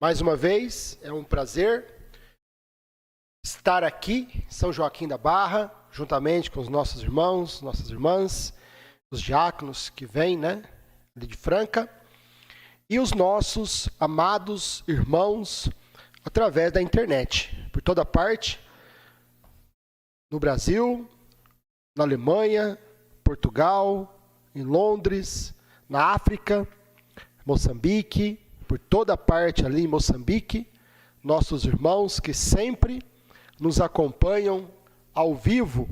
Mais uma vez, é um prazer estar aqui em São Joaquim da Barra, juntamente com os nossos irmãos, nossas irmãs, os diáconos que vêm, ali de Franca, e os nossos amados irmãos através da internet, por toda parte, no Brasil, na Alemanha, Portugal, em Londres, na África, Moçambique, por toda parte ali em Moçambique, nossos irmãos que sempre nos acompanham ao vivo,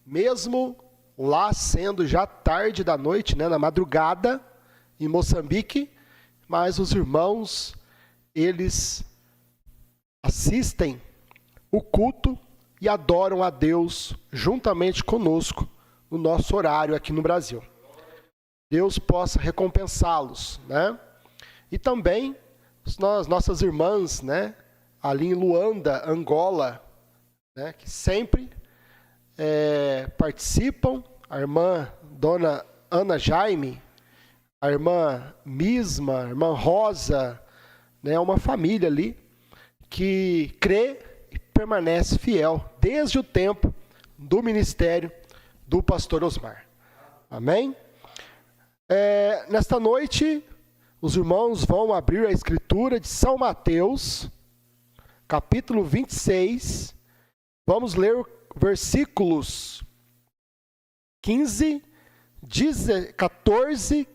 mesmo lá sendo já tarde da noite, na madrugada, em Moçambique, mas os irmãos, eles assistem o culto e adoram a Deus juntamente conosco no nosso horário aqui no Brasil. Deus possa recompensá-los, E também as nossas irmãs, ali em Luanda, Angola, que sempre participam, a irmã Dona Ana Jaime, a irmã Misma, a irmã Rosa, uma família ali que crê e permanece fiel desde o tempo do ministério do pastor Osmar. Amém? Nesta noite, os irmãos vão abrir a escritura de São Mateus, capítulo 26. Vamos ler versículos 14,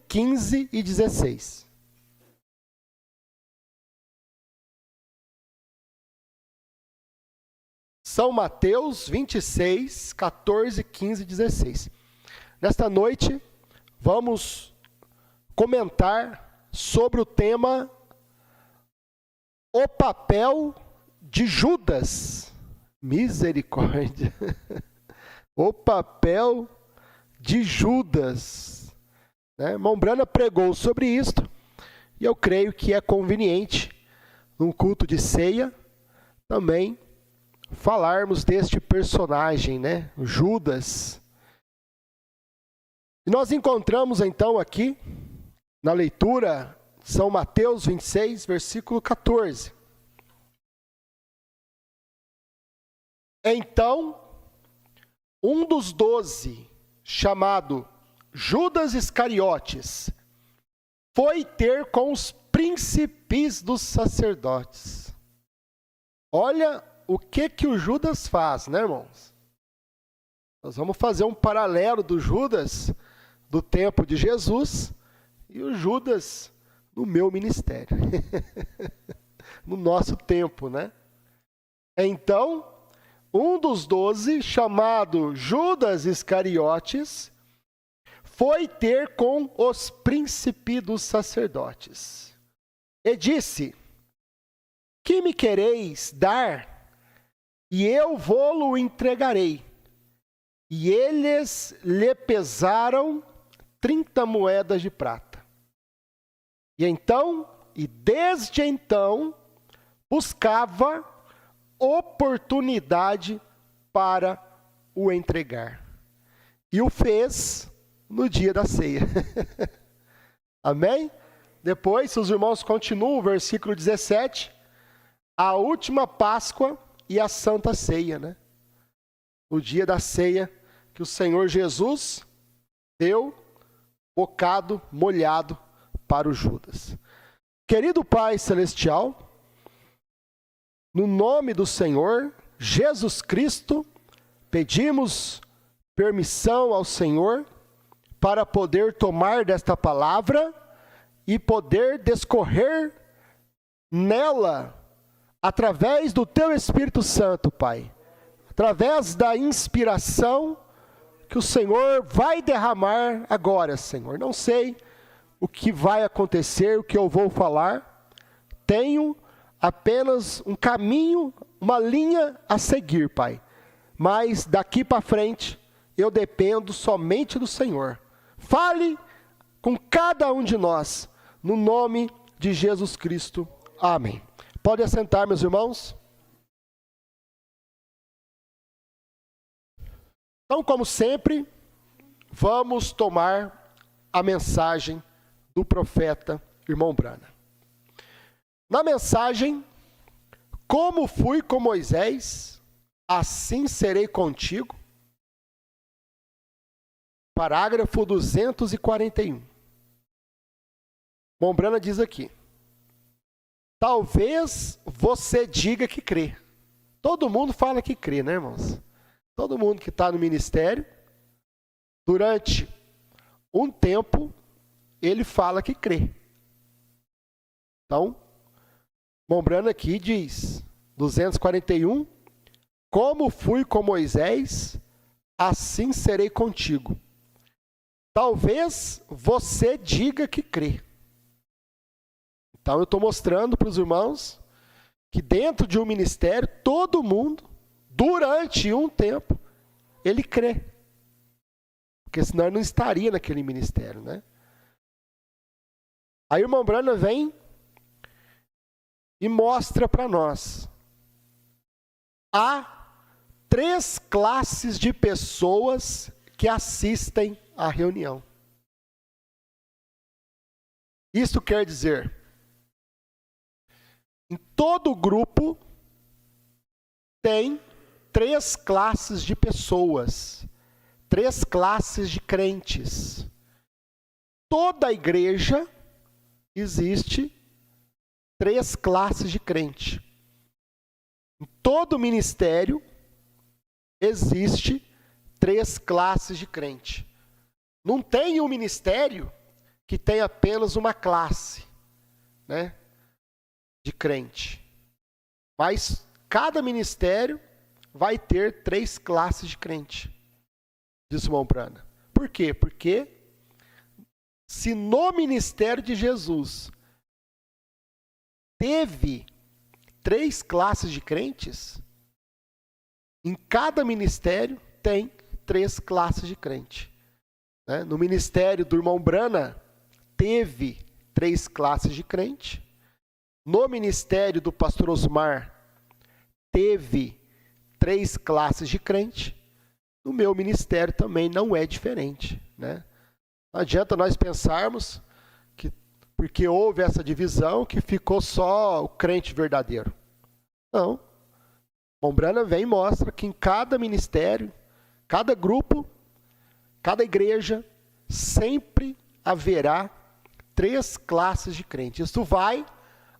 15 e 16. São Mateus 26, 14, 15 e 16. Nesta noite, vamos comentar sobre o tema o papel de Judas. Misericórdia. O papel de Judas. Irmão Brana pregou sobre isto e eu creio que é conveniente, num culto de ceia, também falarmos deste personagem, Judas. E nós encontramos então aqui, na leitura, São Mateus 26, versículo 14. Então, um dos 12, chamado Judas Iscariotes, foi ter com os príncipes dos sacerdotes. Olha o que o Judas faz, irmãos? Nós vamos fazer um paralelo do Judas do tempo de Jesus e o Judas no meu ministério. No nosso tempo, Então, um dos 12, chamado Judas Iscariotes, foi ter com os príncipes dos sacerdotes. E disse: que me quereis dar? E eu vou-lo entregarei. E eles lhe pesaram 30 moedas de prata. E desde então, buscava oportunidade para o entregar. E o fez no dia da ceia. Amém? Depois, se os irmãos continuam, o versículo 17, a última Páscoa e a Santa Ceia, No dia da ceia, que o Senhor Jesus deu bocado molhado para o Judas. Querido Pai Celestial, no nome do Senhor Jesus Cristo, pedimos permissão ao Senhor para poder tomar desta palavra e poder discorrer nela através do Teu Espírito Santo, Pai. Através da inspiração que o Senhor vai derramar agora, Senhor. Não sei o que vai acontecer, o que eu vou falar. Tenho apenas um caminho, uma linha a seguir, Pai. Mas daqui para frente, eu dependo somente do Senhor. Fale com cada um de nós, no nome de Jesus Cristo. Amém. Pode assentar, meus irmãos. Então, como sempre, vamos tomar a mensagem do profeta irmão Brana. Na mensagem, como fui com Moisés, assim serei contigo. Parágrafo 241. Mombrana diz aqui: talvez você diga que crê. Todo mundo fala que crê, né, irmãos? Todo mundo que está no ministério, durante um tempo, ele fala que crê. Então, Mombrana aqui diz, 241, como fui com Moisés, assim serei contigo. Talvez você diga que crê. Então, eu estou mostrando para os irmãos que dentro de um ministério, todo mundo, durante um tempo, ele crê. Porque senão ele não estaria naquele ministério, né? Aí o irmão Brana vem e mostra para nós. Há 3 classes de pessoas que assistem à reunião. Isso quer dizer, em todo grupo tem 3 classes de pessoas, 3 classes de crentes. Toda a igreja existe 3 classes de crente. Em todo ministério existe 3 classes de crente. Não tem um ministério que tem apenas uma classe, né, de crente. Mas cada ministério vai ter 3 classes de crente, diz o Mombrana. Por quê? Porque se no ministério de Jesus teve 3 classes de crentes, em cada ministério tem 3 classes de crente. Né? No ministério do irmão Brana, teve 3 classes de crente. No ministério do pastor Osmar, teve 3 classes de crente. No meu ministério também não é diferente. Né? Não adianta nós pensarmos que, porque houve essa divisão, que ficou só o crente verdadeiro. Não. Mombrana vem e mostra que em cada ministério, cada grupo, cada igreja, sempre haverá 3 classes de crentes. Isso vai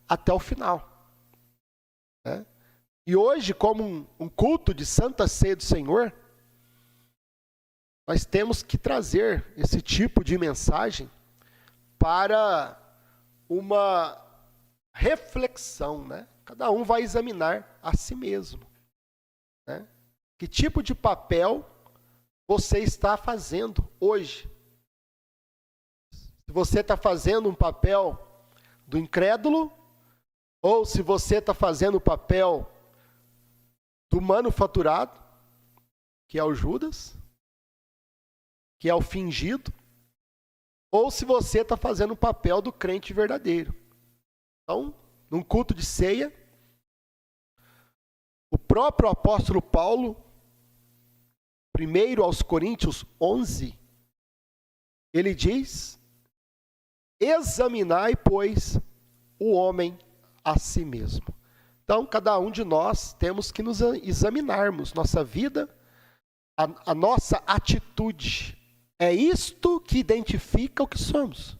até o final. Né? E hoje, como um culto de Santa Ceia do Senhor, nós temos que trazer esse tipo de mensagem para uma reflexão, né? Cada um vai examinar a si mesmo. Né? Que tipo de papel você está fazendo hoje? Se você está fazendo um papel do incrédulo, ou se você está fazendo o papel do manufaturado, que é o Judas, que é o fingido, ou se você está fazendo o papel do crente verdadeiro. Então, num culto de ceia, o próprio apóstolo Paulo, 1 aos Coríntios 11, ele diz: examinai, pois, o homem a si mesmo. Então, cada um de nós temos que nos examinarmos, nossa vida, a nossa atitude. É isto que identifica o que somos. O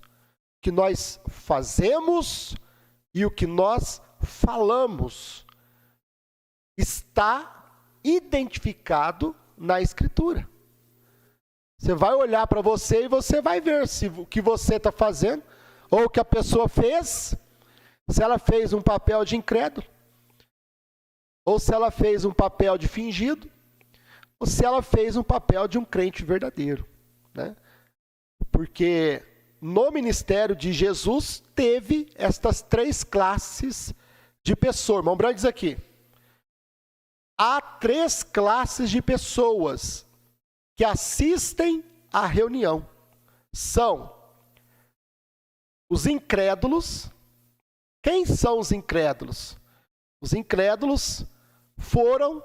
que nós fazemos e o que nós falamos está identificado na Escritura. Você vai olhar para você e você vai ver se o que você está fazendo, ou o que a pessoa fez, se ela fez um papel de incrédulo, ou se ela fez um papel de fingido, ou se ela fez um papel de um crente verdadeiro. Né? Porque no ministério de Jesus teve estas 3 classes de pessoas. Irmão Branco diz aqui: há 3 classes de pessoas que assistem à reunião. São os incrédulos. Quem são os incrédulos? Os incrédulos foram,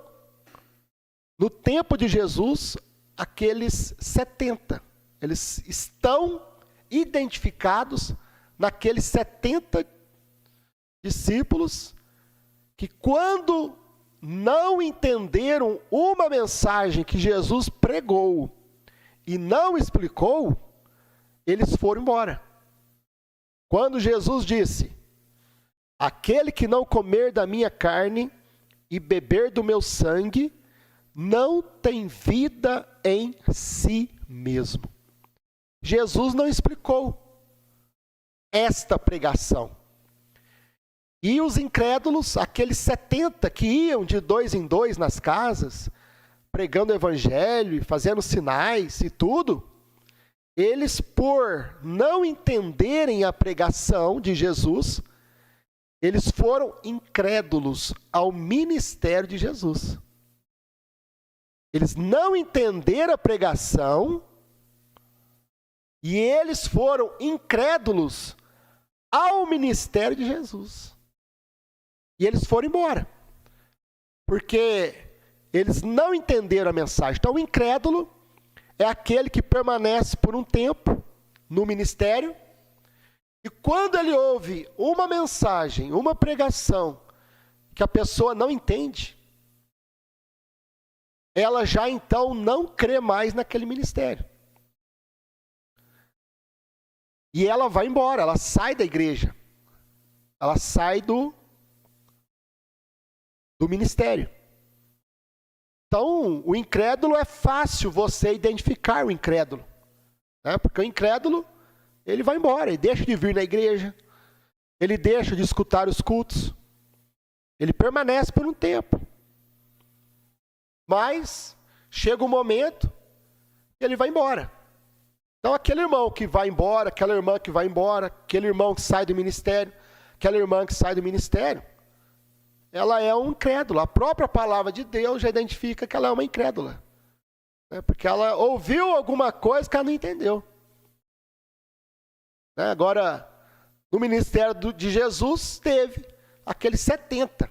no tempo de Jesus, aqueles 70. Eles estão identificados naqueles 70 discípulos que, quando não entenderam uma mensagem que Jesus pregou e não explicou, eles foram embora. Quando Jesus disse: aquele que não comer da minha carne e beber do meu sangue, não tem vida em si mesmo. Jesus não explicou esta pregação. E os incrédulos, aqueles 70 que iam de 2 em 2 nas casas, pregando o evangelho, fazendo sinais e tudo, eles, por não entenderem a pregação de Jesus, eles foram incrédulos ao ministério de Jesus. Eles não entenderam a pregação e eles foram incrédulos ao ministério de Jesus. E eles foram embora, porque eles não entenderam a mensagem. Então, o incrédulo é aquele que permanece por um tempo no ministério, e quando ele ouve uma mensagem, uma pregação, que a pessoa não entende, ela já então não crê mais naquele ministério. E ela vai embora, ela sai da igreja, ela sai do ministério. Então, o incrédulo, é fácil você identificar o incrédulo, né? Porque o incrédulo, ele vai embora, ele deixa de vir na igreja, ele deixa de escutar os cultos, ele permanece por um tempo. Mas chega um momento que ele vai embora. Então, aquele irmão que vai embora, aquela irmã que vai embora, aquele irmão que sai do ministério, aquela irmã que sai do ministério, ela é um incrédulo. A própria palavra de Deus já identifica que ela é uma incrédula, né? Porque ela ouviu alguma coisa que ela não entendeu, né? Agora, no ministério de Jesus, teve aqueles 70.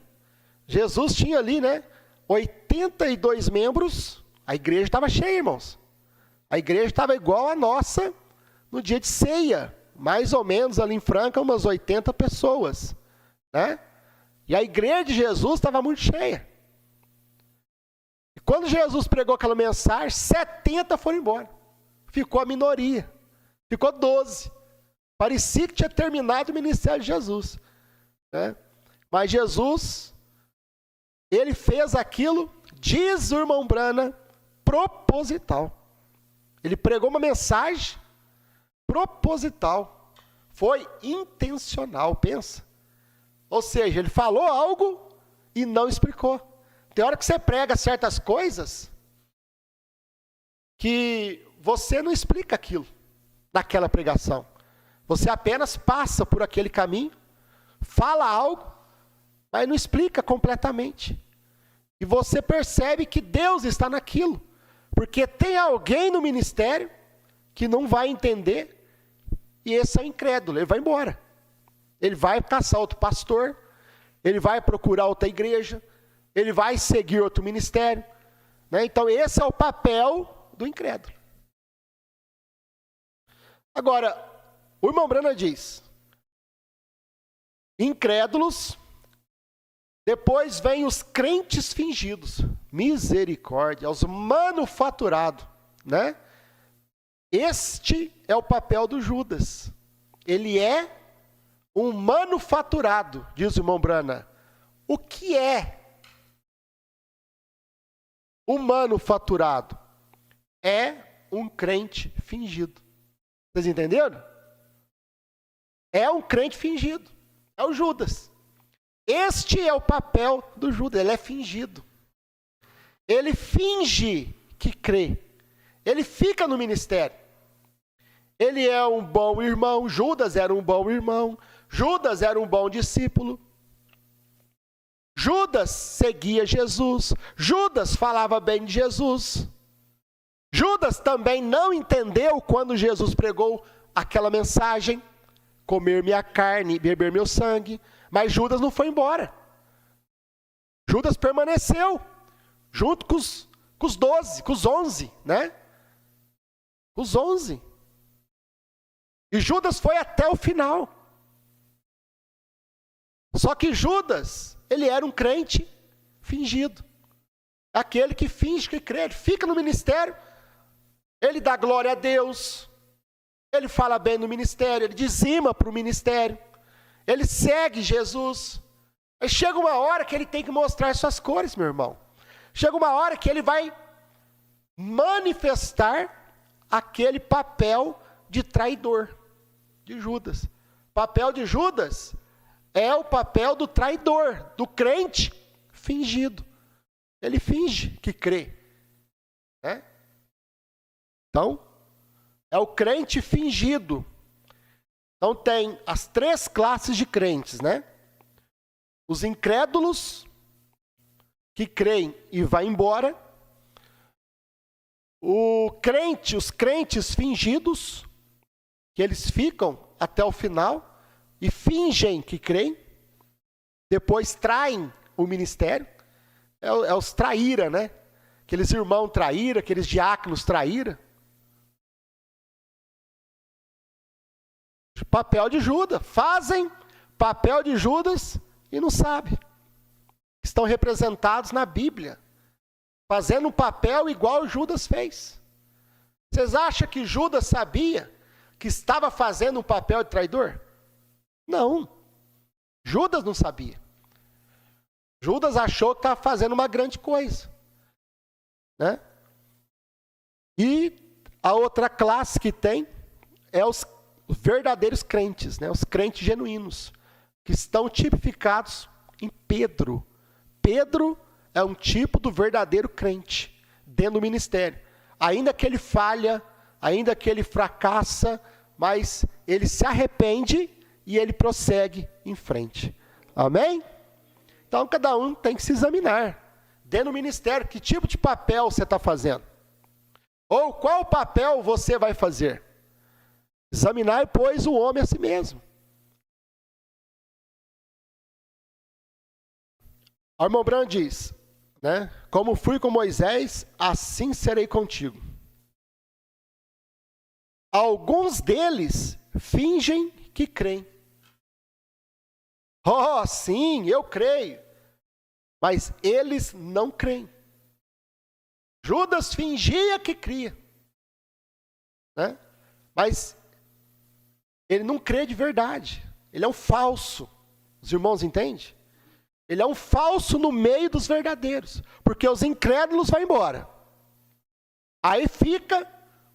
Jesus tinha ali, né, 82 membros. A igreja estava cheia, irmãos. A igreja estava igual a nossa no dia de ceia. Mais ou menos ali em Franca, umas 80 pessoas, né? E a igreja de Jesus estava muito cheia. E quando Jesus pregou aquela mensagem, 70 foram embora. Ficou a minoria. Ficou 12. Parecia que tinha terminado o ministério de Jesus, né? Mas Jesus, ele fez aquilo, diz o irmão Brana, proposital. Ele pregou uma mensagem proposital. Foi intencional, pensa. Ou seja, ele falou algo e não explicou. Tem hora que você prega certas coisas que você não explica aquilo naquela pregação. Você apenas passa por aquele caminho, fala algo, mas não explica completamente. E você percebe que Deus está naquilo, porque tem alguém no ministério que não vai entender, e esse é o incrédulo, ele vai embora. Ele vai caçar outro pastor, ele vai procurar outra igreja, ele vai seguir outro ministério, né? Então, esse é o papel do incrédulo. Agora, o irmão Brana diz: incrédulos, depois vem os crentes fingidos, misericórdia, os manufaturados, né? Este é o papel do Judas. Ele é um manufaturado, diz o irmão Brana. O que é um manufaturado? É um crente fingido. Vocês entenderam? É um crente fingido. É o Judas. Este é o papel do Judas. Ele é fingido. Ele finge que crê. Ele fica no ministério. Ele é um bom irmão. Judas era um bom irmão. Judas era um bom discípulo. Judas seguia Jesus. Judas falava bem de Jesus. Judas também não entendeu quando Jesus pregou aquela mensagem: comer minha carne, beber meu sangue. Mas Judas não foi embora. Judas permaneceu junto com os 12, com os 11, né? Os 11. E Judas foi até o final. Só que Judas, ele era um crente fingido. Aquele que finge que crê, ele fica no ministério, ele dá glória a Deus, ele fala bem no ministério, ele dizima para o ministério, ele segue Jesus. Aí chega uma hora que ele tem que mostrar suas cores, meu irmão. Chega uma hora que ele vai manifestar aquele papel de traidor de Judas. O papel de Judas é o papel do traidor, do crente fingido. Ele finge que crê, né? Então, é o crente fingido. Então tem as 3 classes de crentes, né? Os incrédulos, que creem e vai embora. Os crentes fingidos, que eles ficam até o final e fingem que creem, depois traem o ministério. É os traíra, né? Aqueles irmãos traíra, aqueles diáconos traíra. Papel de Judas, fazem papel de Judas e não sabem. Estão representados na Bíblia, fazendo um papel igual Judas fez. Vocês acham que Judas sabia que estava fazendo um papel de traidor? Não. Judas não sabia. Judas achou que estava fazendo uma grande coisa, né? E a outra classe que tem é os verdadeiros crentes, né? Os crentes genuínos, que estão tipificados em Pedro. Pedro é um tipo do verdadeiro crente dentro do ministério. Ainda que ele falha, ainda que ele fracassa, mas ele se arrepende e ele prossegue em frente. Amém? Então, cada um tem que se examinar. Dentro do ministério, que tipo de papel você está fazendo? Ou qual papel você vai fazer? Examinar, pois, o homem a si mesmo. Armand Brand diz, né? Como fui com Moisés, assim serei contigo. Alguns deles fingem que creem. Oh, sim, eu creio. Mas eles não creem. Judas fingia que cria, né? Mas ele não crê de verdade. Ele é um falso. Os irmãos entendem? Ele é um falso no meio dos verdadeiros. Porque os incrédulos vão embora. Aí fica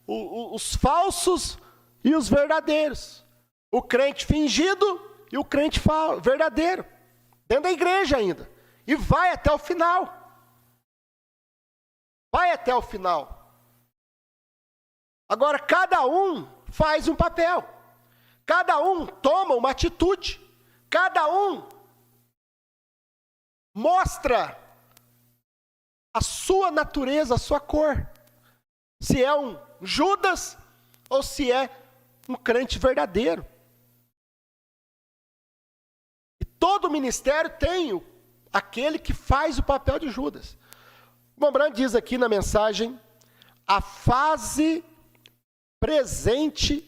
os falsos e os verdadeiros. O crente fingido e o crente verdadeiro. Dentro da igreja ainda. E vai até o final. Vai até o final. Agora, cada um faz um papel. Cada um toma uma atitude. Cada um mostra a sua natureza, a sua cor. Se é um Judas ou se é um crente verdadeiro. E todo ministério tem aquele que faz o papel de Judas. O Mombrand diz aqui na mensagem, a fase presente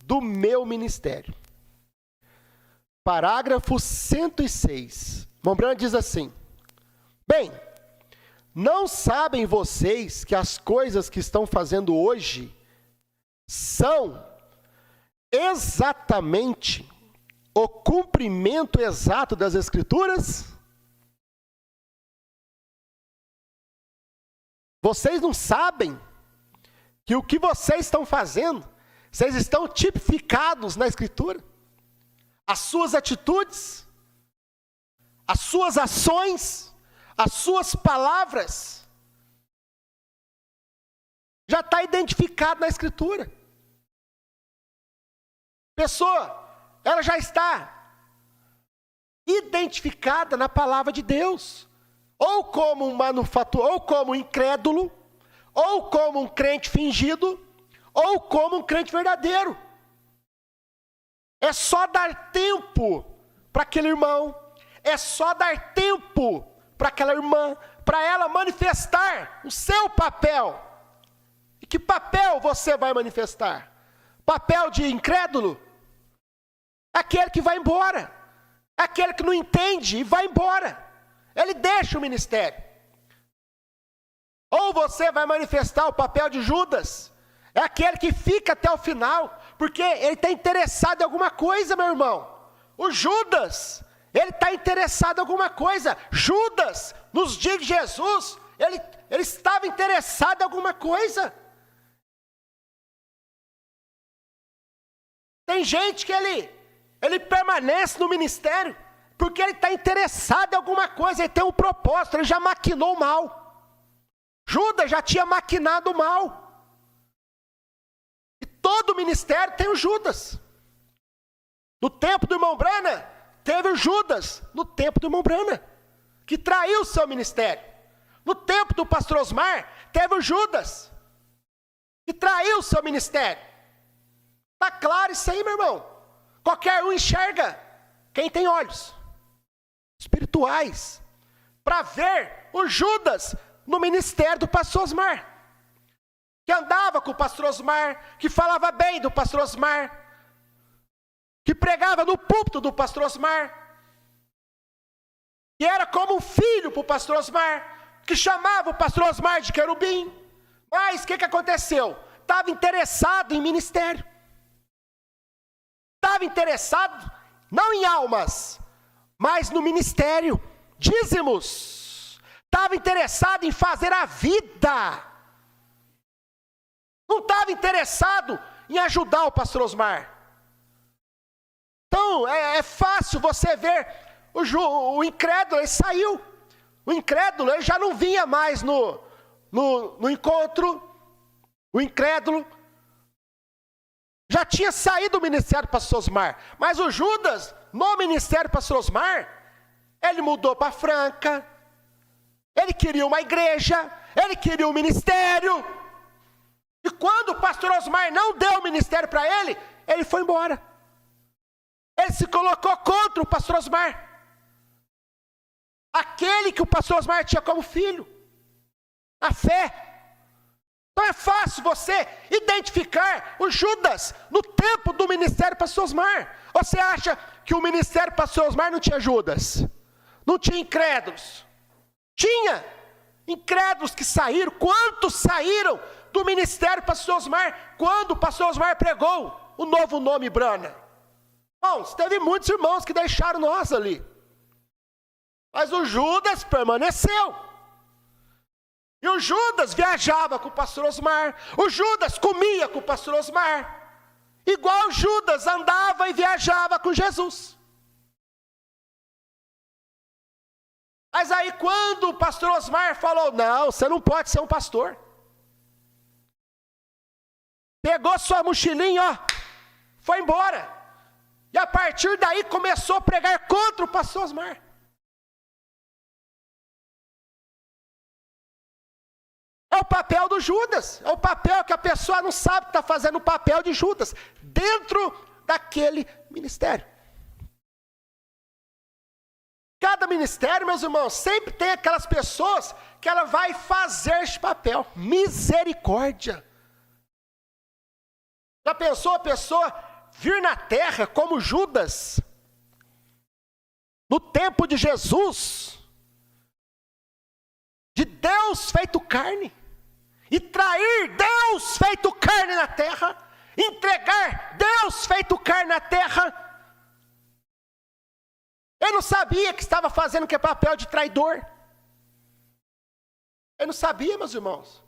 do meu ministério. Parágrafo 106. Mombrand diz assim, bem, não sabem vocês que as coisas que estão fazendo hoje são exatamente o cumprimento exato das Escrituras? Vocês não sabem que o que vocês estão fazendo, vocês estão tipificados na Escritura? As suas atitudes, as suas ações, as suas palavras, já está identificado na Escritura. Pessoa, ela já está identificada na palavra de Deus. Ou como um ou como um incrédulo, ou como um crente fingido, ou como um crente verdadeiro. É só dar tempo para aquele irmão, é só dar tempo para aquela irmã, para ela manifestar o seu papel. E que papel você vai manifestar? Papel de incrédulo? Aquele que vai embora. É aquele que não entende e vai embora. Ele deixa o ministério. Ou você vai manifestar o papel de Judas. É aquele que fica até o final, porque ele está interessado em alguma coisa, meu irmão. O Judas, ele está interessado em alguma coisa. Judas, nos dias de Jesus, ele estava interessado em alguma coisa. Tem gente que ele permanece no ministério, porque ele está interessado em alguma coisa, ele tem um propósito, ele já maquinou o mal. Judas já tinha maquinado o mal. E todo ministério tem o Judas. No tempo do irmão Branham, teve o Judas, no tempo do irmão Branham, que traiu o seu ministério. No tempo do pastor Osmar, teve o Judas, que traiu o seu ministério. Está claro isso aí, meu irmão? Qualquer um enxerga, quem tem olhos espirituais, para ver o Judas no ministério do pastor Osmar, que andava com o pastor Osmar, que falava bem do pastor Osmar, que pregava no púlpito do pastor Osmar, que era como um filho para o pastor Osmar, que chamava o pastor Osmar de querubim. Mas o que aconteceu? Estava interessado em ministério. Estava interessado, não em almas, mas no ministério, dízimos. Estava interessado em fazer a vida. Não estava interessado em ajudar o pastor Osmar. Então, é fácil você ver o incrédulo, ele saiu. O incrédulo, ele já não vinha mais no encontro. O incrédulo já tinha saído do ministério do pastor Osmar. Mas o Judas, no ministério do pastor Osmar, ele mudou para Franca. Ele queria uma igreja. Ele queria um ministério. E quando o pastor Osmar não deu o ministério para ele, ele foi embora. Ele se colocou contra o pastor Osmar. Aquele que o pastor Osmar tinha como filho. A fé. Então é fácil você identificar o Judas no tempo do ministério pastor Osmar. Ou você acha que o ministério pastor Osmar não tinha Judas? Não tinha incrédulos? Tinha incrédulos que saíram. Quantos saíram do ministério pastor Osmar quando o pastor Osmar pregou o novo nome Branham? Irmãos, teve muitos irmãos que deixaram nós ali. Mas o Judas permaneceu. E o Judas viajava com o pastor Osmar. O Judas comia com o pastor Osmar. Igual o Judas andava e viajava com Jesus. Mas aí quando o pastor Osmar falou, não, você não pode ser um pastor. Pegou sua mochilinha, ó, foi embora. E a partir daí começou a pregar contra o pastor Osmar. É o papel do Judas. É o papel que a pessoa não sabe que está fazendo o papel de Judas. Dentro daquele ministério. Cada ministério, meus irmãos, sempre tem aquelas pessoas que ela vai fazer esse papel. Misericórdia. Já pensou a pessoa vir na terra como Judas, no tempo de Jesus, de Deus feito carne, e trair Deus feito carne na terra, entregar Deus feito carne na terra? Ele não sabia que estava fazendo que papel de traidor. Ele não sabia, meus irmãos.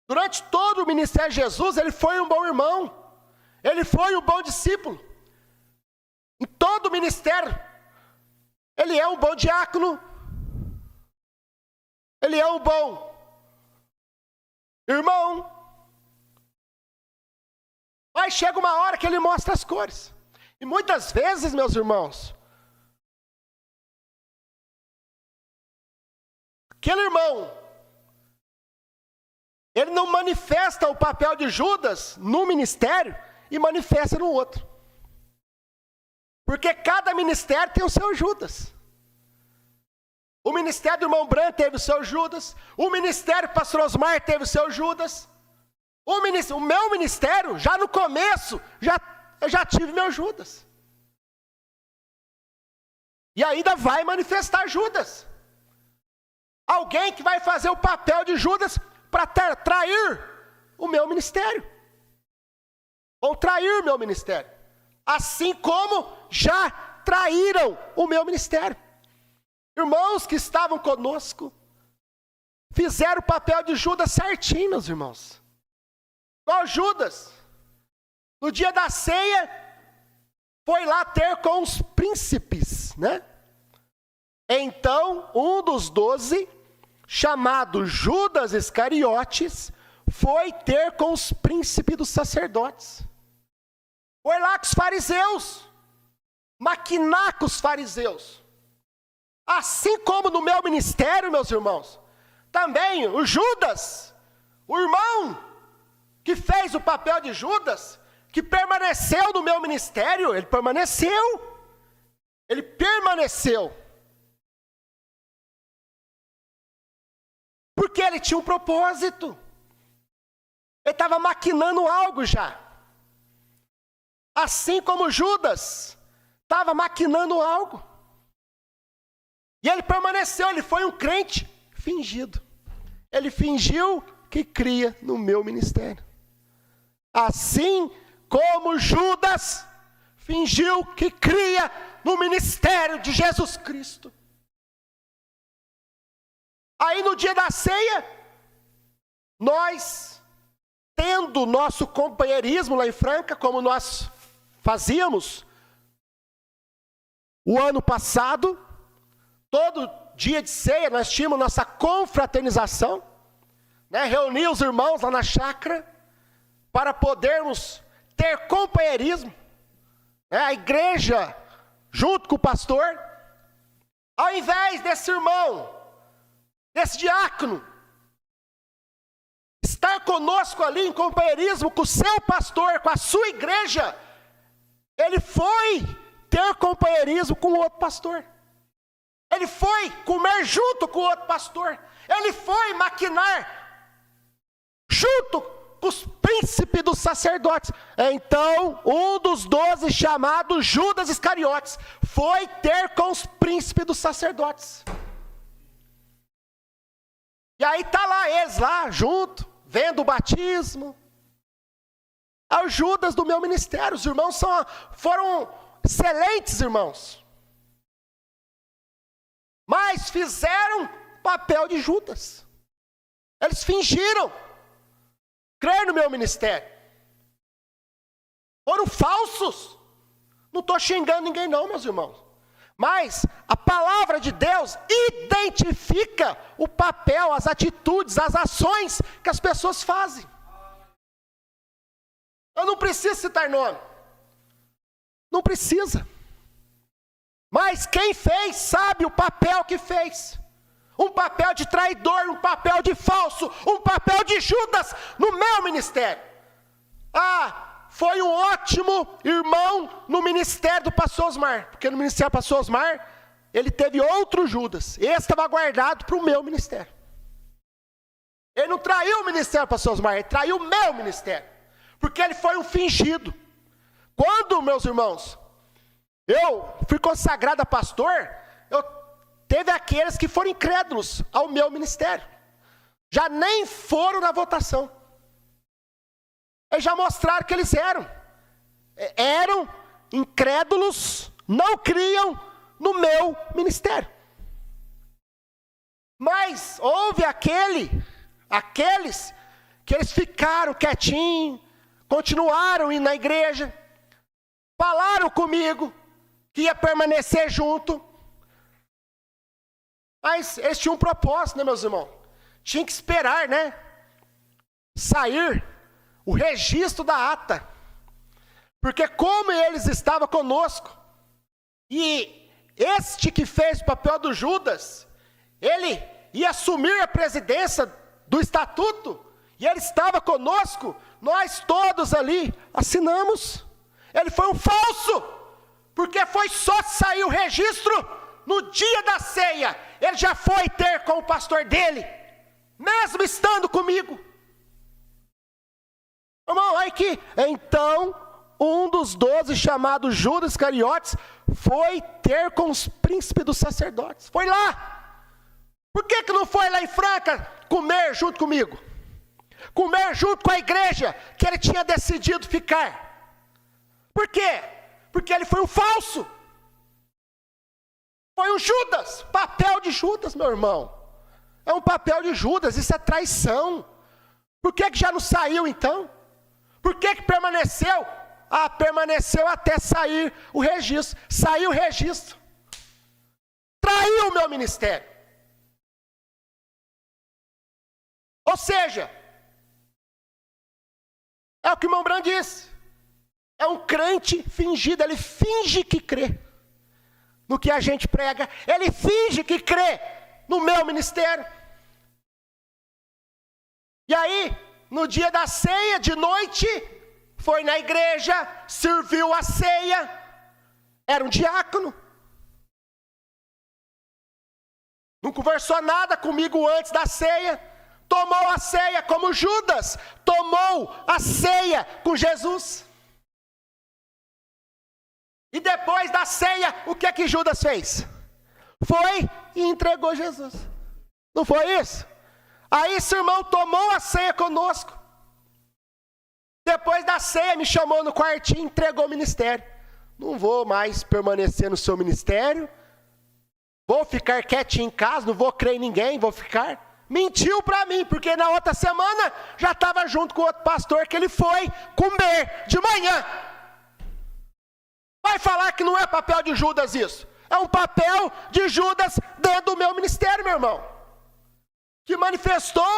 Durante todo o ministério de Jesus, ele foi um bom irmão. Ele foi um bom discípulo. Em todo o ministério, ele é um bom diácono. Ele é um bom irmão. Mas chega uma hora que ele mostra as cores. E muitas vezes, meus irmãos, aquele irmão, ele não manifesta o papel de Judas no ministério e manifesta no outro. Porque cada ministério tem o seu Judas. O ministério do irmão Branham teve o seu Judas. O ministério do pastor Osmar teve o seu Judas. O meu ministério, já no começo, eu já tive meu Judas. E ainda vai manifestar Judas. Alguém que vai fazer o papel de Judas para trair o meu ministério. Ou trair o meu ministério. Assim como já traíram o meu ministério. Irmãos que estavam conosco, fizeram o papel de Judas certinho, meus irmãos. Igual Judas, no dia da ceia, foi lá ter com os príncipes, né? Então, um dos 12, chamado Judas Iscariotes, foi ter com os príncipes dos sacerdotes. Foi lá com os fariseus, maquinar com os fariseus. Assim como no meu ministério, meus irmãos, também o Judas, o irmão que fez o papel de Judas, que permaneceu no meu ministério, ele permaneceu. Porque ele tinha um propósito. Ele estava maquinando algo já. Assim como Judas estava maquinando algo. E ele permaneceu, ele foi um crente fingido. Ele fingiu que cria no meu ministério. Assim como Judas fingiu que cria no ministério de Jesus Cristo. Aí no dia da ceia, nós, tendo nosso companheirismo lá em Franca, como nós fazíamos o ano passado, todo dia de ceia nós tínhamos nossa confraternização, né? Reunir os irmãos lá na chácara, para podermos ter companheirismo, né? A igreja junto com o pastor, ao invés desse irmão, desse diácono, estar conosco ali em companheirismo com o seu pastor, com a sua igreja, ele foi ter companheirismo com o outro pastor. Ele foi comer junto com o outro pastor. Ele foi maquinar junto com os príncipes dos sacerdotes. Então, um dos 12, chamado Judas Iscariotes, foi ter com os príncipes dos sacerdotes. E aí está lá, eles lá, junto, vendo o batismo. É o Judas do meu ministério. Os irmãos foram excelentes irmãos. Mas fizeram papel de Judas. Eles fingiram crer no meu ministério. Foram falsos. Não estou xingando ninguém não, meus irmãos. Mas a palavra de Deus identifica o papel, as atitudes, as ações que as pessoas fazem. Eu não preciso citar nome. Não precisa. Mas quem fez sabe o papel que fez. Um papel de traidor, um papel de falso, um papel de Judas no meu ministério. Foi um ótimo irmão no ministério do pastor Osmar. Porque no ministério do pastor Osmar, ele teve outro Judas. Esse estava guardado para o meu ministério. Ele não traiu o ministério do pastor Osmar, ele traiu o meu ministério. Porque ele foi um fingido. Quando, meus irmãos, eu fui consagrado a pastor, teve aqueles que foram incrédulos ao meu ministério. Já nem foram na votação. Eles já mostraram que eles eram incrédulos, não criam no meu ministério. Mas houve aqueles que eles ficaram quietinhos, continuaram indo na igreja, falaram comigo que ia permanecer junto. Mas eles tinham um propósito, né, meus irmãos? Tinha que esperar, né? Sair o registro da ata. Porque como eles estavam conosco, e este que fez o papel do Judas, ele ia assumir a presidência do estatuto, e ele estava conosco, nós todos ali assinamos. Ele foi um falso, porque foi só sair o registro no dia da ceia. Ele já foi ter com o pastor dele, mesmo estando comigo. Irmão, olha aqui. Então, um dos 12, chamado Judas Iscariotes, foi ter com os príncipes dos sacerdotes. Foi lá. Por que não foi lá em Franca comer junto comigo? Comer junto com a igreja que ele tinha decidido ficar. Por quê? Porque ele foi um falso. Foi um Judas. Papel de Judas, meu irmão. É um papel de Judas, isso é traição. Por que já não saiu então? Por que permaneceu? Permaneceu até sair o registro. Saiu o registro. Traiu o meu ministério. Ou seja, é o que o irmão Branco disse. É um crente fingido, ele finge que crê no que a gente prega. Ele finge que crê no meu ministério. E aí, no dia da ceia, de noite, foi na igreja, serviu a ceia, era um diácono. Não conversou nada comigo antes da ceia, tomou a ceia como Judas, tomou a ceia com Jesus. E depois da ceia, o que é que Judas fez? Foi e entregou Jesus. Não foi isso? Aí esse irmão tomou a ceia conosco. Depois da ceia, me chamou no quartinho, entregou o ministério. Não vou mais permanecer no seu ministério. Vou ficar quietinho em casa, não vou crer em ninguém, vou ficar. Mentiu para mim, porque na outra semana já estava junto com outro pastor que ele foi comer de manhã. Vai falar que não é papel de Judas isso. É um papel de Judas dentro do meu ministério, meu irmão. Que manifestou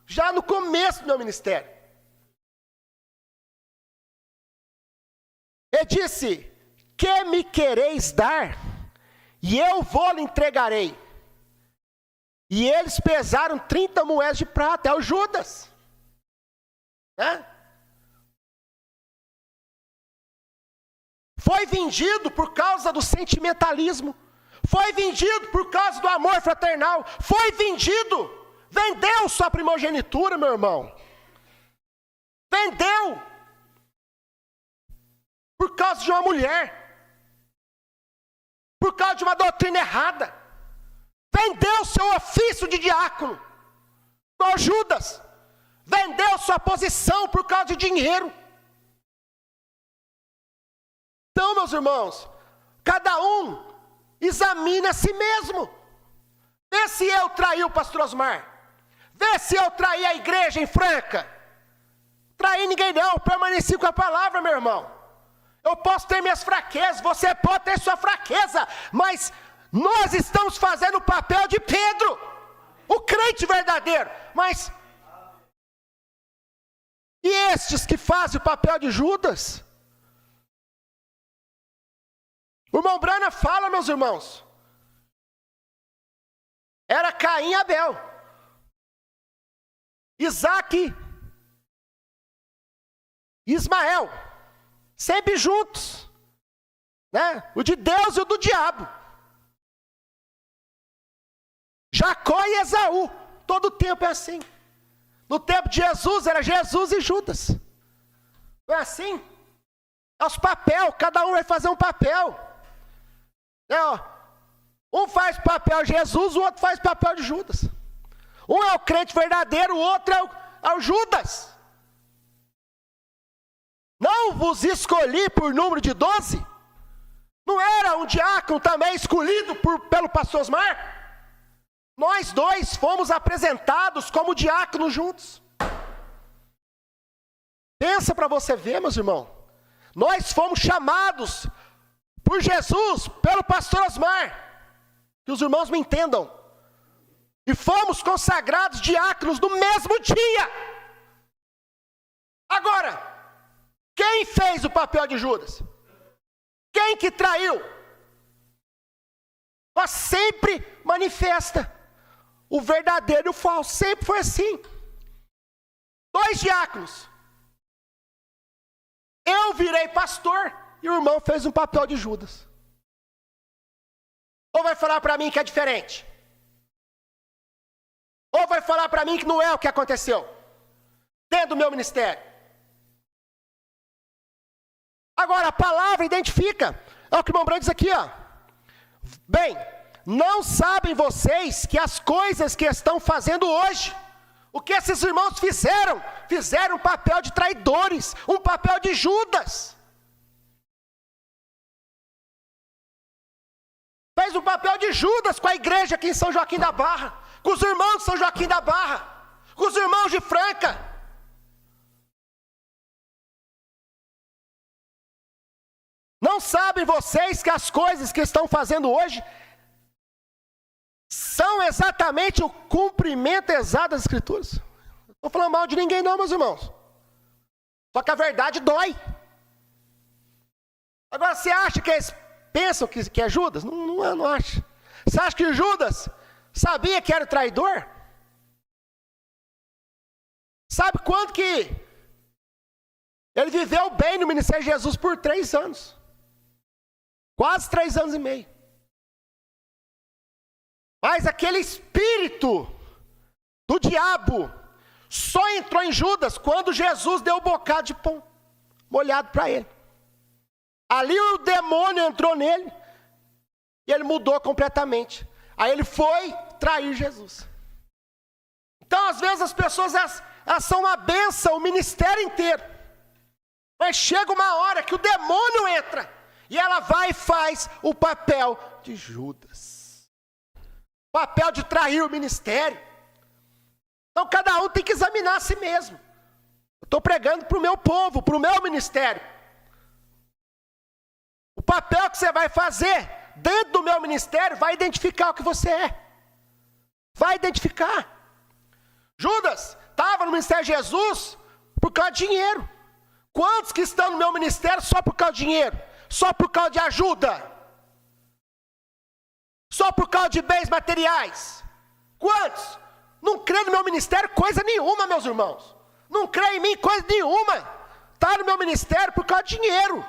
já no começo do meu ministério. Ele disse, que me quereis dar, e eu vou lhe entregarei. E eles pesaram 30 moedas de prata, é o Judas. Né? Foi vendido por causa do sentimentalismo. Foi vendido por causa do amor fraternal. Foi vendido. Vendeu sua primogenitura, meu irmão. Vendeu. Por causa de uma mulher. Por causa de uma doutrina errada. Vendeu seu ofício de diácono. Igual Judas. Vendeu sua posição por causa de dinheiro. Então, meus irmãos, cada um examine a si mesmo. Vê se eu traí o pastor Osmar. Vê se eu traí a igreja em Franca. Traí ninguém não, permaneci com a palavra, meu irmão. Eu posso ter minhas fraquezas, você pode ter sua fraqueza, mas nós estamos fazendo o papel de Pedro, o crente verdadeiro. Mas e estes que fazem o papel de Judas? O irmão Brana fala, meus irmãos, era Caim e Abel, Isaac e Ismael, sempre juntos, né? O de Deus e o do diabo. Jacó e Esaú, todo tempo é assim. No tempo de Jesus, era Jesus e Judas. Não é assim? É os papel, cada um vai fazer um papel. Um faz papel de Jesus, o outro faz papel de Judas. Um é o crente verdadeiro, o outro é o Judas. Não vos escolhi por número de 12? Não era um diácono também escolhido pelo pastor Osmar? Nós dois fomos apresentados como diáconos juntos. Pensa para você ver, meus irmãos. Nós fomos chamados por Jesus, pelo pastor Osmar. Que os irmãos me entendam. E fomos consagrados diáconos no mesmo dia. Agora, quem fez o papel de Judas? Quem que traiu? Mas sempre manifesta o verdadeiro e o falso. Sempre foi assim. 2 diáconos. Eu virei pastor e o irmão fez um papel de Judas. Ou vai falar para mim que é diferente? Ou vai falar para mim que não é o que aconteceu dentro do meu ministério? Agora, a palavra identifica. É o que o irmão Branco diz aqui, ó. Bem, não sabem vocês que as coisas que estão fazendo hoje, o que esses irmãos fizeram? Fizeram um papel de traidores, um papel de Judas. Fez um papel de Judas com a igreja aqui em São Joaquim da Barra, com os irmãos de São Joaquim da Barra, com os irmãos de Franca. Não sabem vocês que as coisas que estão fazendo hoje são exatamente o cumprimento exato das Escrituras? Não estou falando mal de ninguém não, meus irmãos. Só que a verdade dói. Agora, você acha que eles pensam que é Judas? Não acho. Você acha que Judas sabia que era o traidor? Sabe quanto que ele viveu bem no ministério de Jesus por 3 anos? Quase 3 anos e meio. Mas aquele espírito do diabo só entrou em Judas quando Jesus deu um bocado de pão molhado para ele. Ali o demônio entrou nele e ele mudou completamente. Aí ele foi trair Jesus. Então, às vezes, as pessoas elas são uma bênção o ministério inteiro. Mas chega uma hora que o demônio entra e ela vai e faz o papel de Judas. O papel de trair o ministério. Então, cada um tem que examinar a si mesmo. Eu estou pregando para o meu povo, para o meu ministério. O papel que você vai fazer dentro do meu ministério vai identificar o que você é. Vai identificar. Judas estava no ministério de Jesus por causa de dinheiro. Quantos que estão no meu ministério só por causa de dinheiro? Só por causa de ajuda? Só por causa de bens materiais? Quantos? Não crê no meu ministério coisa nenhuma, meus irmãos. Não crê em mim coisa nenhuma. Está no meu ministério por causa de dinheiro.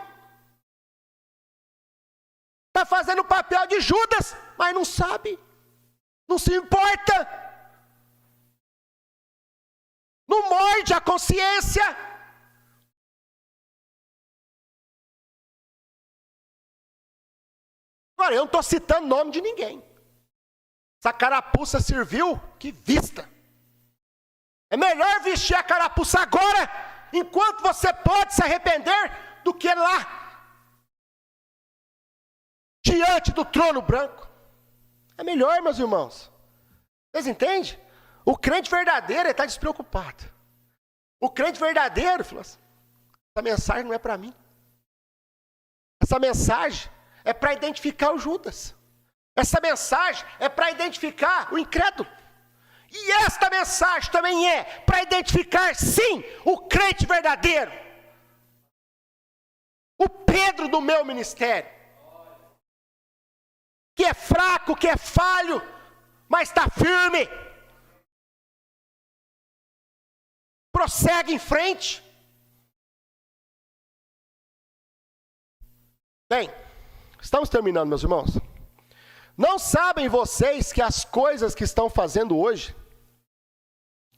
Está fazendo o papel de Judas, mas não sabe. Não se importa. Não morde a consciência. Agora, eu não estou citando nome de ninguém. Essa carapuça serviu, que vista. É melhor vestir a carapuça agora, enquanto você pode se arrepender, do que lá, diante do trono branco. É melhor, meus irmãos. Vocês entendem? O crente verdadeiro está despreocupado. O crente verdadeiro falou assim: essa mensagem não é para mim. Essa mensagem é para identificar o Judas. Essa mensagem é para identificar o incrédulo. E esta mensagem também é para identificar, sim, o crente verdadeiro. O Pedro do meu ministério. Que é fraco, que é falho, mas está firme. Prossegue em frente. Bem, estamos terminando, meus irmãos. Não sabem vocês que as coisas que estão fazendo hoje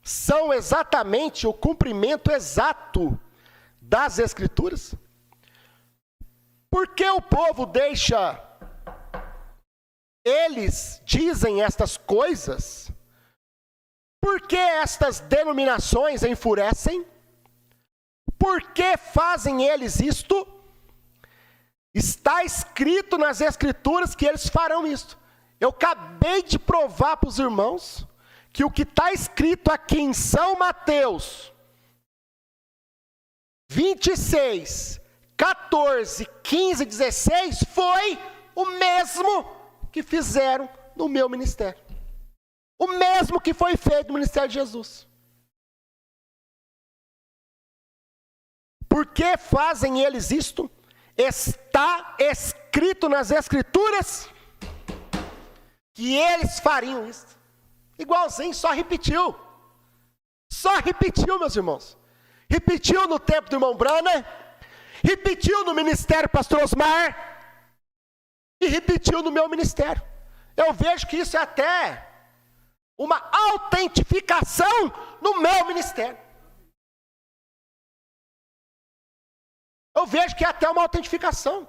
são exatamente o cumprimento exato das Escrituras? Por que o povo deixa, eles dizem estas coisas? Por que estas denominações enfurecem? Por que fazem eles isto? Está escrito nas Escrituras que eles farão isto. Eu acabei de provar para os irmãos que o que está escrito aqui em São Mateus 26, 14, 15, 16 foi o mesmo que fizeram no meu ministério. O mesmo que foi feito no ministério de Jesus. Por que fazem eles isto? Está escrito nas Escrituras que eles fariam isso. Igualzinho, só repetiu. Só repetiu, meus irmãos. Repetiu no tempo do irmão Brana, repetiu no ministério pastor Osmar, e repetiu no meu ministério. Eu vejo que isso é até uma autentificação no meu ministério. Eu vejo que é até uma autentificação.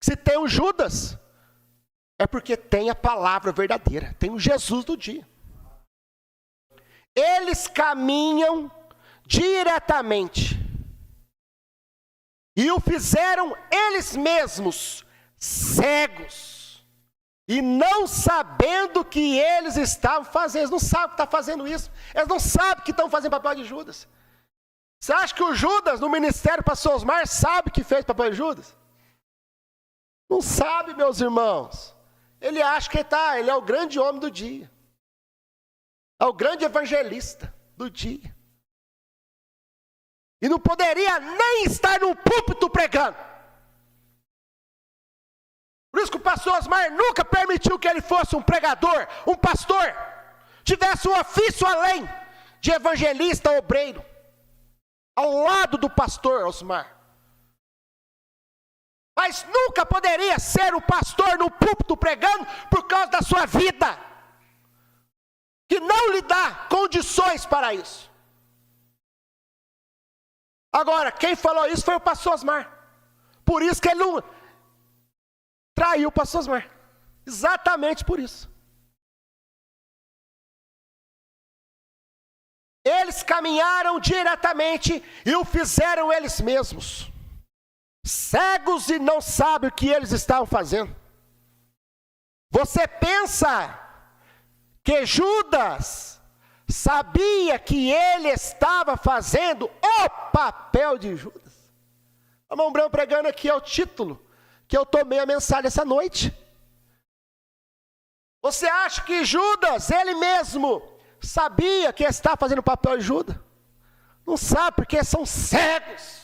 Se tem o Judas, é porque tem a palavra verdadeira, tem o Jesus do dia. Eles caminham diretamente e o fizeram eles mesmos cegos e não sabendo que eles estavam fazendo. Eles não sabem que estão fazendo isso, eles não sabem que estão fazendo papel de Judas. Você acha que o Judas no ministério pastor Osmar sabe que fez papel de Judas? Não sabe, meus irmãos. Ele acha que ele é o grande homem do dia. É o grande evangelista do dia. E não poderia nem estar num púlpito pregando. Por isso que o pastor Osmar nunca permitiu que ele fosse um pregador, um pastor, tivesse um ofício além de evangelista, obreiro, ao lado do pastor Osmar. Mas nunca poderia ser o pastor no púlpito pregando por causa da sua vida, que não lhe dá condições para isso. Agora, quem falou isso foi o pastor Osmar. Por isso que ele não traiu o pastor Osmar. Exatamente por isso. Eles caminharam diretamente e o fizeram eles mesmos. Cegos e não sabem o que eles estavam fazendo. Você pensa que Judas sabia que ele estava fazendo o papel de Judas? O irmão Branco pregando aqui é o título que eu tomei a mensagem essa noite. Você acha que Judas, ele mesmo, sabia que estava fazendo o papel de Judas? Não sabe, porque são cegos.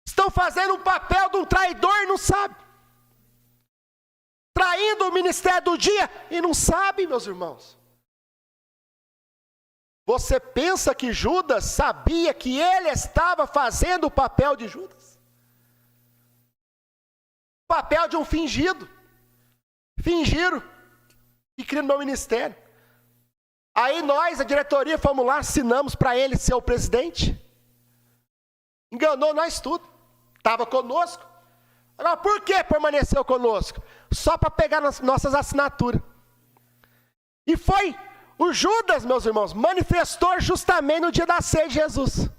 Estão fazendo um papel de um traidor e não sabe. Traindo o ministério do dia e não sabe, meus irmãos. Você pensa que Judas sabia que ele estava fazendo o papel de Judas? O papel de um fingido. Fingiram e criaram meu ministério. Aí nós, a diretoria, fomos lá, assinamos para ele ser o presidente. Enganou nós tudo. Estava conosco. Agora, por que permaneceu conosco? Só para pegar nas nossas assinaturas. E foi o Judas, meus irmãos, manifestou justamente no dia da ceia de Jesus.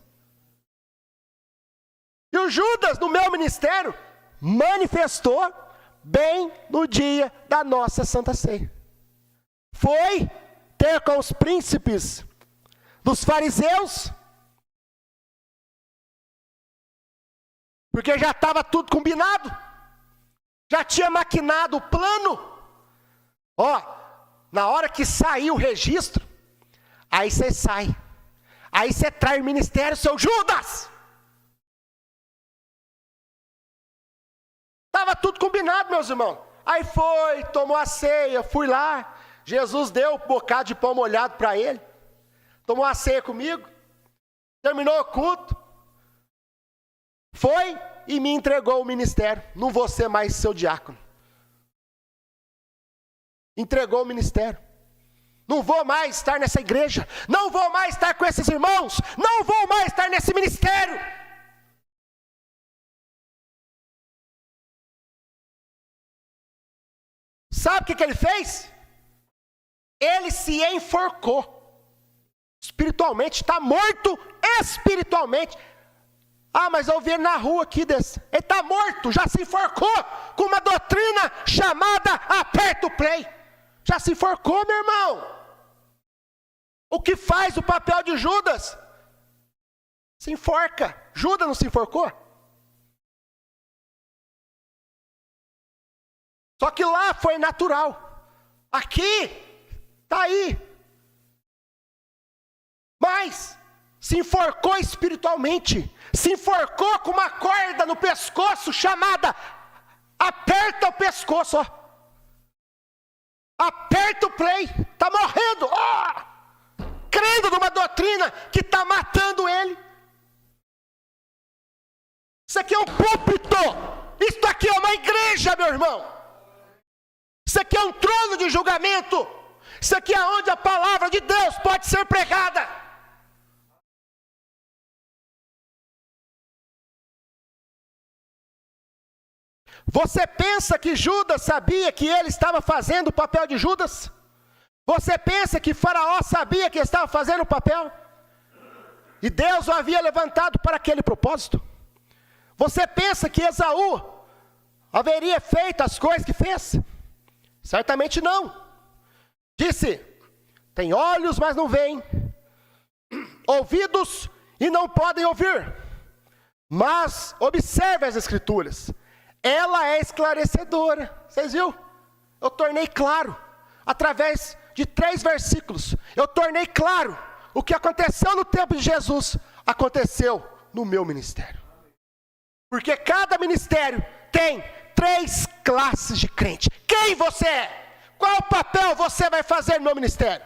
E o Judas, no meu ministério, manifestou bem no dia da nossa Santa Ceia. Foi ter com os príncipes dos fariseus, porque já estava tudo combinado, já tinha maquinado o plano. Na hora que sair o registro, aí você sai, aí você traz o ministério, seu Judas. Estava tudo combinado, meus irmãos. Aí foi, tomou a ceia, fui lá, Jesus deu um bocado de pão molhado para ele, tomou a ceia comigo, terminou o culto, foi e me entregou o ministério. Não vou ser mais seu diácono. Entregou o ministério. Não vou mais estar nessa igreja. Não vou mais estar com esses irmãos. Não vou mais estar nesse ministério. Sabe o que ele fez? Ele se enforcou. Espiritualmente, está morto espiritualmente. Mas eu vi ele na rua aqui desse. Ele está morto, já se enforcou com uma doutrina chamada aperta o play. Já se enforcou, meu irmão. O que faz o papel de Judas? Se enforca. Judas não se enforcou? Só que lá foi natural. Aqui, está aí. Mas se enforcou espiritualmente. Se enforcou com uma corda no pescoço chamada aperta o pescoço. Aperta o play. Está morrendo. Crendo numa doutrina que está matando ele. Isso aqui é um púlpito. Isso aqui é uma igreja, meu irmão. Isso aqui é um trono de julgamento. Isso aqui é onde a palavra de Deus pode ser pregada. Você pensa que Judas sabia que ele estava fazendo o papel de Judas? Você pensa que Faraó sabia que estava fazendo o papel? E Deus o havia levantado para aquele propósito? Você pensa que Esaú haveria feito as coisas que fez? Certamente não. Disse, tem olhos, mas não veem, ouvidos e não podem ouvir. Mas observe as Escrituras, ela é esclarecedora. Vocês viram? Eu tornei claro, através de 3 versículos, eu tornei claro o que aconteceu no tempo de Jesus, aconteceu no meu ministério. Porque cada ministério tem 3 classes de crente. Quem você é? Qual papel você vai fazer no meu ministério?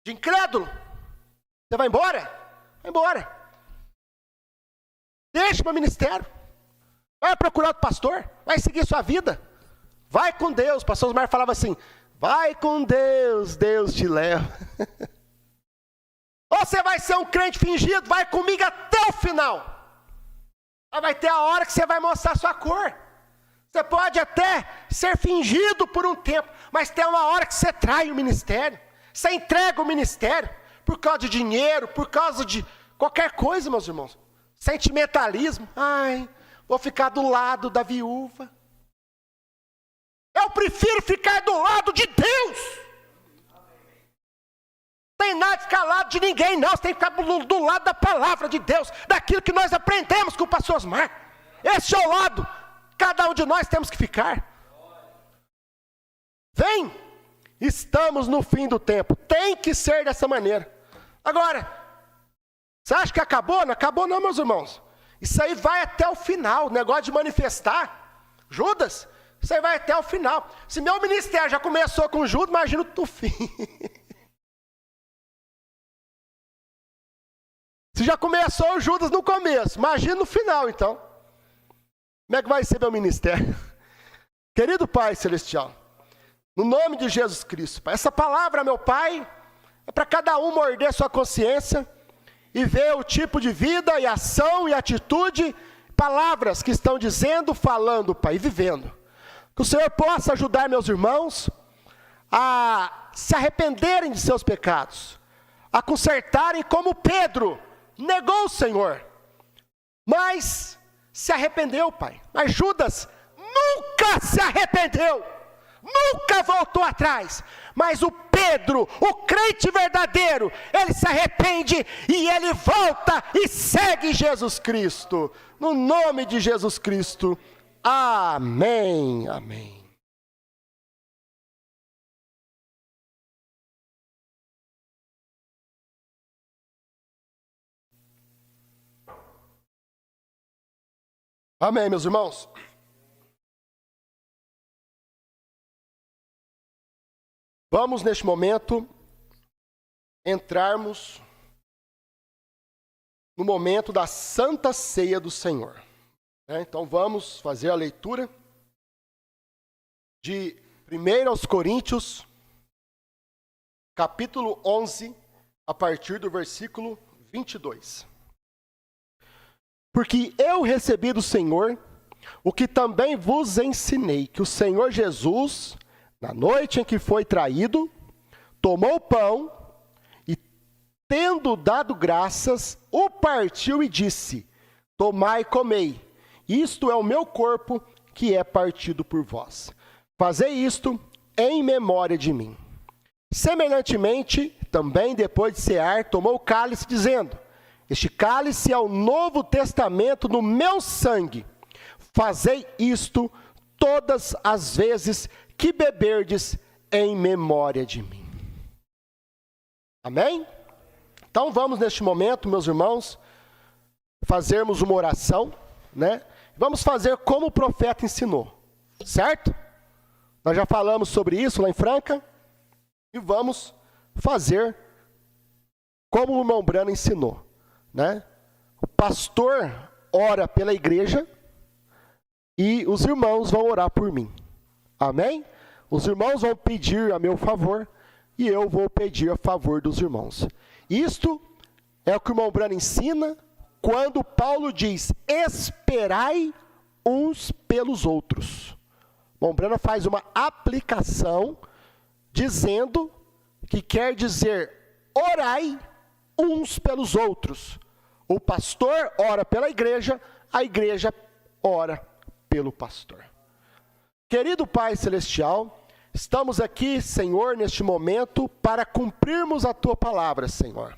De incrédulo? Você vai embora? Vai embora. Deixa o meu ministério. Vai procurar outro pastor. Vai seguir sua vida. Vai com Deus. O pastor Osmar falava assim, vai com Deus, Deus te leva. Ou você vai ser um crente fingido, vai comigo até o final. Vai ter a hora que você vai mostrar sua cor. Você pode até ser fingido por um tempo, mas tem uma hora que você trai o ministério. Você entrega o ministério por causa de dinheiro, por causa de qualquer coisa, meus irmãos. Sentimentalismo. Ai, vou ficar do lado da viúva. Eu prefiro ficar do lado de Deus. Não tem nada de ficar ao lado de ninguém, não. Você tem que ficar do lado da palavra de Deus, daquilo que nós aprendemos com o pastor Osmar. Esse é o lado, cada um de nós temos que ficar. Vem, estamos no fim do tempo. Tem que ser dessa maneira. Agora, você acha que acabou? Não acabou não, meus irmãos. Isso aí vai até o final, o negócio de manifestar. Judas, isso aí vai até o final. Se meu ministério já começou com Judas, imagina o fim. Se já começou o Judas no começo, imagina no final então. Como é que vai ser meu ministério? Querido Pai Celestial, no nome de Jesus Cristo, Pai, essa palavra, meu Pai, é para cada um morder sua consciência e ver o tipo de vida e ação e atitude, palavras que estão dizendo, falando, Pai, e vivendo. Que o Senhor possa ajudar meus irmãos a se arrependerem de seus pecados, a consertarem como Pedro, negou o Senhor, mas se arrependeu, Pai. Mas Judas nunca se arrependeu, nunca voltou atrás. Mas o Pedro, o crente verdadeiro, ele se arrepende e ele volta e segue Jesus Cristo. No nome de Jesus Cristo, amém, amém. Amém, meus irmãos. Vamos, neste momento, entrarmos no momento da Santa Ceia do Senhor. Então, vamos fazer a leitura de 1 aos Coríntios, capítulo 11, a partir do versículo 22. Porque eu recebi do Senhor o que também vos ensinei, que o Senhor Jesus, na noite em que foi traído, tomou o pão e, tendo dado graças, o partiu e disse, tomai e comei, isto é o meu corpo que é partido por vós. Fazei isto em memória de mim. Semelhantemente, também depois de cear, tomou o cálice, dizendo, este cálice é o novo testamento no meu sangue. Fazei isto todas as vezes que beberdes em memória de mim. Amém? Então vamos neste momento, meus irmãos, fazermos uma oração, né? Vamos fazer como o profeta ensinou, certo? Nós já falamos sobre isso lá em Franca e vamos fazer como o irmão Brano ensinou. Né? O pastor ora pela igreja e os irmãos vão orar por mim. Amém? Os irmãos vão pedir a meu favor e eu vou pedir a favor dos irmãos. Isto é o que o irmão Brano ensina quando Paulo diz, esperai uns pelos outros. Bom, Branham faz uma aplicação dizendo que quer dizer orai uns pelos outros. O pastor ora pela igreja, a igreja ora pelo pastor. Querido Pai Celestial, estamos aqui, Senhor, neste momento, para cumprirmos a Tua palavra, Senhor.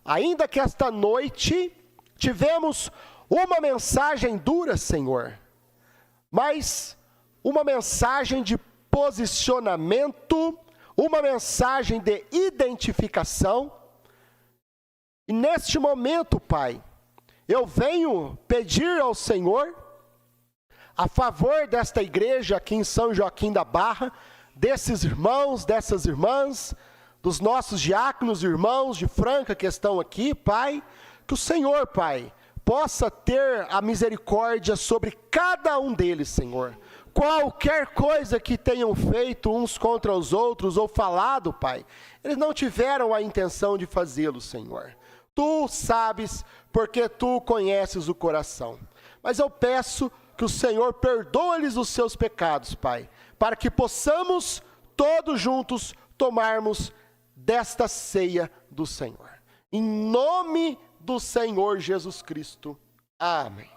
Ainda que esta noite tivemos uma mensagem dura, Senhor, mas uma mensagem de posicionamento, uma mensagem de identificação. E neste momento, Pai, eu venho pedir ao Senhor, a favor desta igreja aqui em São Joaquim da Barra, desses irmãos, dessas irmãs, dos nossos diáconos e irmãos de Franca que estão aqui, Pai, que o Senhor, Pai, possa ter a misericórdia sobre cada um deles, Senhor. Qualquer coisa que tenham feito uns contra os outros ou falado, Pai, eles não tiveram a intenção de fazê-lo, Senhor. Tu sabes, porque Tu conheces o coração. Mas eu peço que o Senhor perdoe-lhes os seus pecados, Pai, para que possamos todos juntos tomarmos desta ceia do Senhor. Em nome do Senhor Jesus Cristo. Amém.